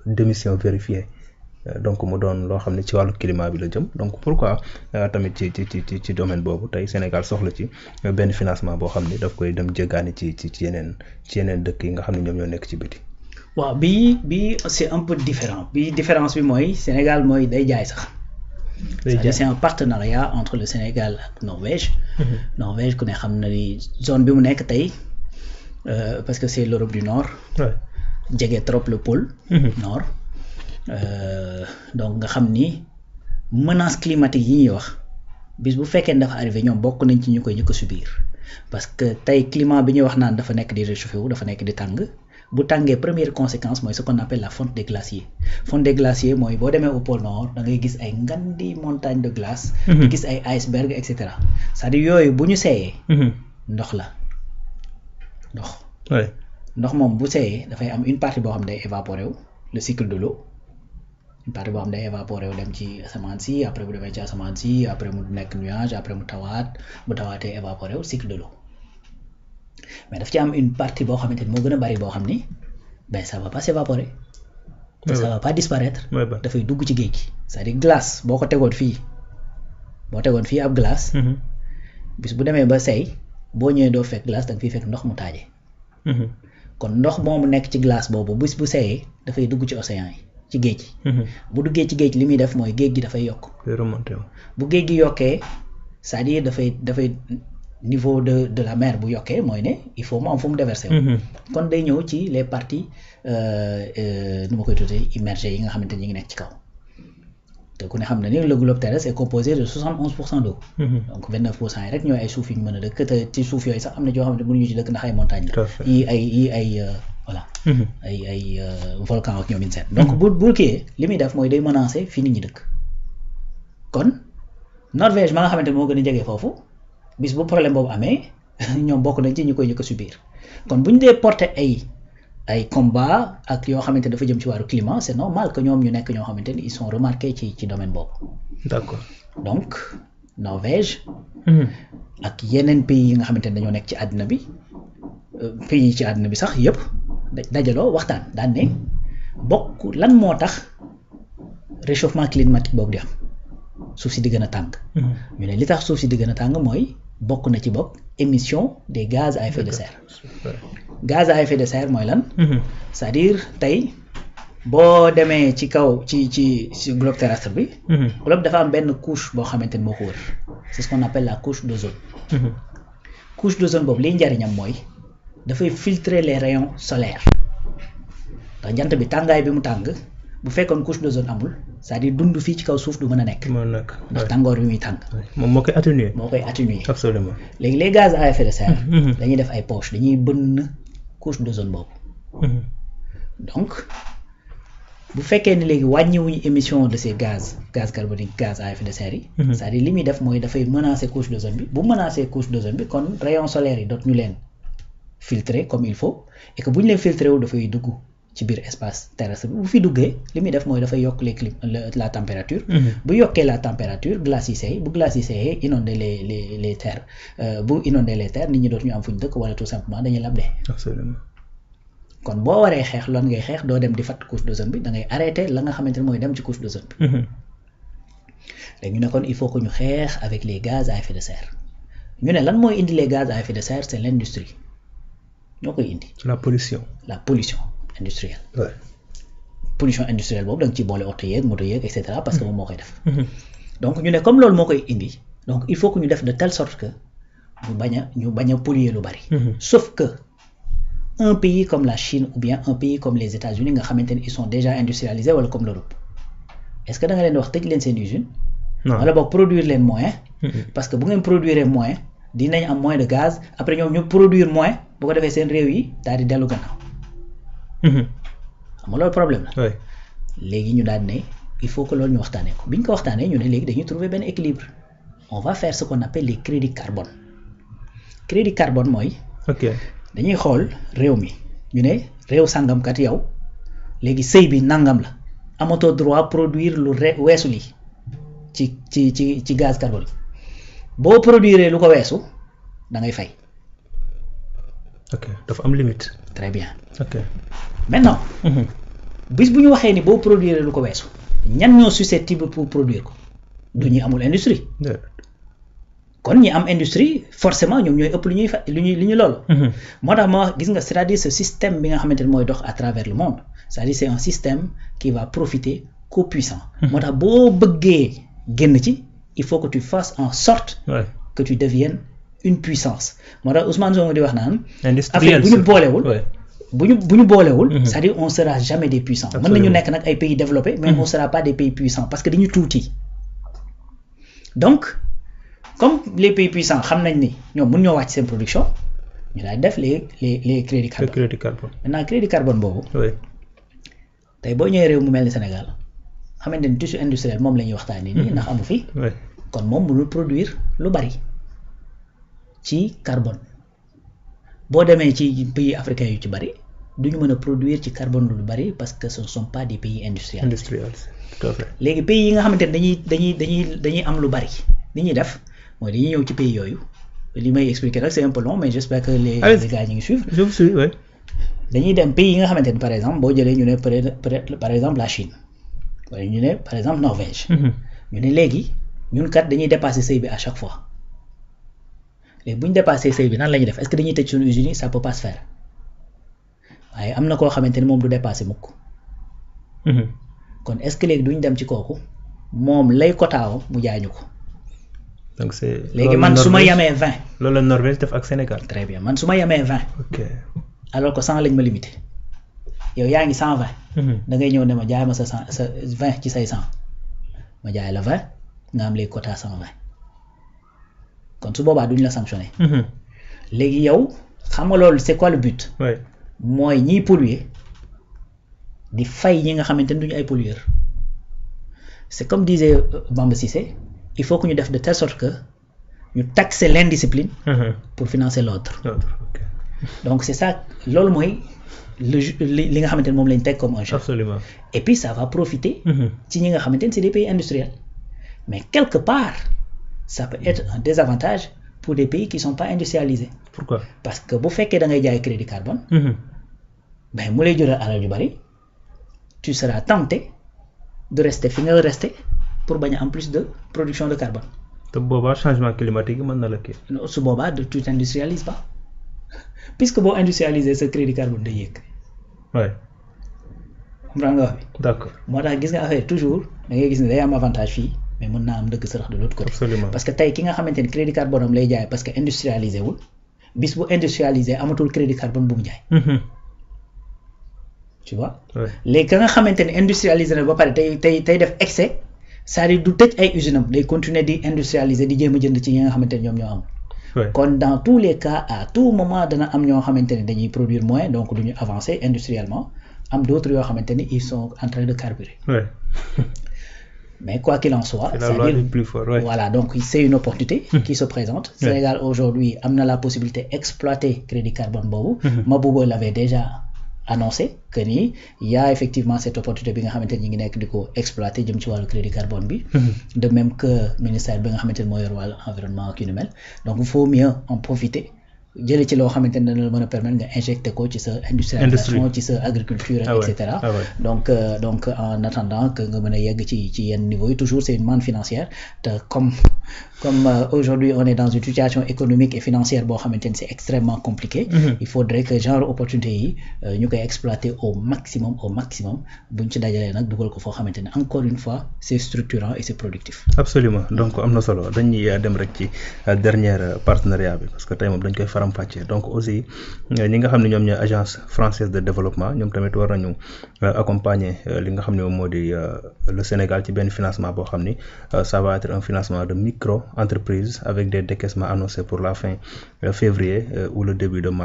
d'émissions vérifiées donc mu doon loo xam ne ci wàllu climat bi la jëm donc pourquoi tamit ci domaine boobu tey Sénégal soxla ci benn financement boo xam ne daf koy dem jéggaani ci yeneen dëkk yi nga xam ne ñoom ñoo nekk ci biti. waaw bii c'est un peu différent bii différence bi mooy Sénégal mooy day jaay sax. C'est un partenariat entre le Sénégal ak Norvège. Norvège ku ne xam na ni zone bi mu nekk tey parce que c'est l'Europe du Nord. jege trop le pôle. Nord. Donc nga xam ni menace climatique yi ñuy wax bis bu fekkee ne dafa arrivé ñoom bokk nañ ci ñu koy njëkk a subir parce que tey climat bi ñuy wax naan dafa nekk di réchauffé wu dafa nekk di tàng bu tàngee première conséquence mooy ce qu'on appelle la fonte des glaciers. Fonte des glaciers mooy boo demee au pôle Nord da ngay gis ay ngandi montagne de glace. gis ay iceberg et cetera c'est-à-dire yooyu bu ñu seeyee. ndox la ndox moom bu seeyee dafay am une partie boo xam ne day évaporé wu le cycle de l'eau une partie boo xam ne day évaporé wu dem ci asamaan si après bu demee ci asamaan si après mu nekk nuage après mu tawaat bu tawaatee évaporé wu cycle de l'eau mais daf ci am une partie boo xamante ni moo gën a bari boo xam ni ben ça va pas s'évaporer ça va pas disparaître dafay dugg ci géej gi c'est-à-dire glace boo ko tegoon fii ab glace bis bu demee ba seey boo ñëwee doo fekk glace da nga fiy fekk ndox mu taaje kon ndox moomu nekk ci glace boobu bis bu seeyee dafay dugg ci océan yi ci géej gi bu duggee ci géej li muy def mooy géej gi dafay yokk bu géej gi yokkee c'est-à-dire dafay niveau de la mer bu yokkee mooy ne il faut mu am fu mu déverser kon day ñëw ci les parties nu ma koy tuddee immergées yi nga xamante ni ñu ngi nekk ci kaw te ku ne xam na ni le globe terrestre est composé de 71% d'eau donc 29% yi rek ñooy ay suuf yi ñu mën a dëkk te ci suuf yooyu sax am na joo xam ne mënuñu ci dëkk ndax ay montagnes la yi ay voilà ay volcan ak ñoom in seen donc bu kii li muy def mooy day menacer fi nit ñi dëkk kon Norvège ma nga xamante moo gën a jege foofu bis bu problème boobu amee ñoom bokk nañ ci ñu koy njëkk a subir kon bu ñu dee porter ay combat ak yoo xamante dafa jëm ci wàllu climat c'est normal que ñoom ñu nekk ñoo xamante ni ils sont remarqués ci domaine boobu. D'accord. Donc Norvège. ak yeneen pays yi nga xamante ne dañoo nekk ci àddina bi pays yi ci àddina bi sax yëpp dajaloo waxtaan daan ne bokk lan moo tax réchauffement climatique boobu di am suuf si di gën a tàng. ñu ne li tax suuf si di gën a tàng mooy bokk na ci bokk émission des gaz à effet de serre. Gaz à effet de serre mooy lan. C'est-à-dire tey boo demee ci kaw ci globe terrestre bi. globe dafa am benn couche boo xamante ni moo ko wër c'est ce qu'on appelle la couche d'ozone. Couche d'ozone boobu liy njariñam mooy dafay filtrer les rayons solaires ndax jant bi tàngaay bi mu tàng bu fekkoon couche d'ozone amul c'est-à-dire dund fii ci kaw suuf du mën a nekk. ndax tàngoor bi muy tàng. moom moo koy atténuer. Absolument. léegi les gaz à effet de serre. dañuy def ay poches dañuy bënn couche d'ozone boobu. donc bu fekkee ne léegi wàññiwuñu émission de ces gaz carboniques gaz à effet de serre yi. c'est-à-dire li muy def mooy dafay menacer couche d'ozone bi bu menacer couche d'ozone bi kon rayons solaires yi dootuñu leen filtrer comme il faut et que bu ñu leen filtrer wu dafay dugg ci biir espace terrestre bi bu fi duggee li muy def mooy dafay yokk la température. bu yokkee la température glace yi seey bu glace yi seeyee inonder les terres bu inonder les terres nit ñi dootuñu am fu ñu dëkk wala tout simplement dañuy lab dee. Absolument. kon boo waree xeex loolu ngay xeex doo dem di fat couche d'ozone bi da ngay arrêter la nga xamante ne mooy dem ci couche d'ozone bi. léegi ñu ne kon il faut que ñu xeex avec les gaz à effet de serre ñu ne lan mooy indi les gaz à effet de serre c'est l'industrie ñoo koy indi. la pollution industrielle. Ouais. Pollution industrielle boobu da nga ciy boole oto yeeg moto yeeg et cetera parce que moom moo koy def. donc ñu ne comme loolu moo koy indi donc il faut que ñu def de telle sorte que ñu bañ a polluer lu bari. Sauf que un pays comme la Chine ou bien un pays comme les États-Unis nga xamante ni ils sont déjà industrialisés wala comme l'Europe est-ce que da nga leen wax tëj leen seen usine. non wala boog produire leen moins. parce que bu ngeen produire moins dinañ am moins de gaz après ñoom ñu produire moins bu ko defee seen réew yi daal di dellu gannaaw. xam nga loolu problème la. léegi ñu daal ne il faut que loolu ñu waxtaanee ko bi ñu ko waxtaanee ñu ne léegi dañuy trouver benn équilibre on va faire ce qu'on appelle les crédits carbone. crédit carbone mooy. dañuy xool réew mi ñu ne réew sàngamkat yow léegi sëy bi nangam la amatoo droit produire lu weesu lii ci gaz carbonique boo produire lu ko weesu da ngay fay. ok dafa am limite. très bien. ok maintenant. bis bu ñu waxee ni boo produire lu ko weesu ñan ñoo susceptible pour produire ko du ñuy amul industrie kon ñi am industrie forcément ñoom ñooy ëpp lu ñuy lu ñu loolu moo tax ma wax gis nga c'est-à-dire ce système bi nga xamante ne mooy dox à travers le monde c'est-à-dire c'est un système qui va profiter qu'aux puissants moo tax boo bëggee génn ci il faut que tu fasses en sorte que tu deviennes une puissance moo tax Ousmane Sonko di wax naan affaire bu ñu boolewul bu ñu boolewul c'est-à-dire on sera jamais des puissants mën nañu nekk nag ay pays développés mais on sera pas des pays puissants parce que dañu tuuti donc comme les pays puissants xam nañ ni ñoom mën ñoo wàcc seen production ñu daal def les crédits carbone maintenant crédit carbone boobu tey boo ñëwee réew mu mel ni Sénégal xamante ni tissu industriel moom la ñuy waxtaanee nii ndax amu fi kon moom mënul produire lu bari ci carbone boo demee ci pays africains yu ci bari duñu mën a produire ci carbone lu bari parce que ce ne sont pas des pays industriels tout à fait léegi pays yi nga xamante ne dañuy am lu bari li ñuy def mooy dañuy ñëw ci pays yooyu li may expliquer nag c'est un peu long mais j'espère que les gars ñu ngi suivre je vous suis oui dañuy dem pays yi nga xamante ne par exemple boo jëlee ñu ne par exemple la Chine wala ñu ne par exemple Norvège ñu ne léegi ñun kat dañuy dépasser seuil bi à chaque fois léegi bu ñu dépassé seuil bi nan la ñuy def est-ce que dañuy tëj suñu usines yi ça peut pas se faire waaye am na koo xamante ni moom du dépasser mukk kon est-ce que léegi duñ dem ci kooku moom lay kotaawam mu jaay ñu ko donc c'est léegi man su ma yamee 20 loolu la Norvège def ak Sénégal très bien man su ma yamee 20 ok alors que 100 lañ ma limité yow yaa ngi 120 da ngay ñëw ne ma jaay ma sa 20 ci say 100 ma jaay la 20 nga am les quotas 120 kon su boobaa duñ la sanctionner léegi yow xam nga loolu c'est quoi le but mooy ñiy polluer di fay ñi nga xamante ne duñu ay pollueurs c'est comme disait Bamba Cissé il faut que ñu def de telle sorte que ñu taxer l'indiscipline pour financer l'autre donc c'est ça loolu mooy li nga xamante ne moom lañ teg comme un jeu. Absolument. Et puis ça va profiter ci ñi nga xamante ne c'est des pays industriels mais quelque part ça peut être un désavantage pour des pays qui sont pas industrialisés. Pourquoi? Parce que bu fekkee da ngay jaay crédit carbone ben mu lay jural alal ju bari tu seras tenté de rester fi nga rester pour bañ a am plus de production de carbone. te boobaa changement climatique mën na la kii. su boobaa tu t'industrialises pas puisque boo industrialiser sa crédit carbone day yéeg. Ouais. comprendre nga wax bi. D'accord. moo tax gis nga affaire toujours da ngay gis ne day am avantage fii mais mën naa am dëgg sërëx de l'autre côté. Absolument. Parce que tey ki nga xamante ni crédit carbone am lay jaay parce que industrialisé wul bis bu industrialisé amatul crédit carbone bu mu jaay. Tu vois. Ouais. léegi ka nga xamante ne industrialisé na ba pare tey def excès c'est-à-dire du tëj ay usine am day continuer di industrialiser di jéem a jënd ci ñi nga xamante ne ñoom ñoo am. Ouais. kon dans tous les cas à tout moment dana am ñoo xamante ne dañuy produire moins donc du ñu avancer industriellement am d'autres yoo xamante ni ils sont en train de carburer. Ouais. Mais quoi qu'il en soit, C'est la loi du plus fort, ouais. voilà, donc c'est une opportunité qui se présente. Ouais. Sénégal aujourd'hui a la possibilité d'exploiter crédit carbone bobu. Maboubo l'avait déjà annoncé que il y a effectivement cette opportunité bi nga xamanteni ñi ngi nek diko exploiter jëm ci walu crédit carbone bi. De même que ministère bi nga xamanteni mo yor walu environnement ak yu ni mel. Donc il faut mieux en profiter. jëlee ci loo xamante ne dana la mën a permettre nga injecter ko ci sa industrialisation ci sa agriculture et cetera. Donc en attendant que nga mën a yegg ci yenn niveau yi toujours c'est une manne financière te comme aujourd'hui on est dans une situation économique et financière boo xamante ne c'est extrêmement compliqué. Il faudrait que genre opportunité yi ñu koy exploiter au maximum buñ ci dajalee nag dugal ko foo xamante ne encore une fois c'est structurant et c'est productif. Absolument donc am na solo dañuy dem rek ci dernier partenariat bi parce que tey moom dañ koy donc aussi ñi nga xam ne ñoom ñooy agence française de développement ñoom tamit war nañu accompagner li nga xam ne moom moo di le Sénégal ci benn financement boo xam ni ça va être un financement de micro entreprise avec des décaissements annoncés pour la fin février ou le début de mars.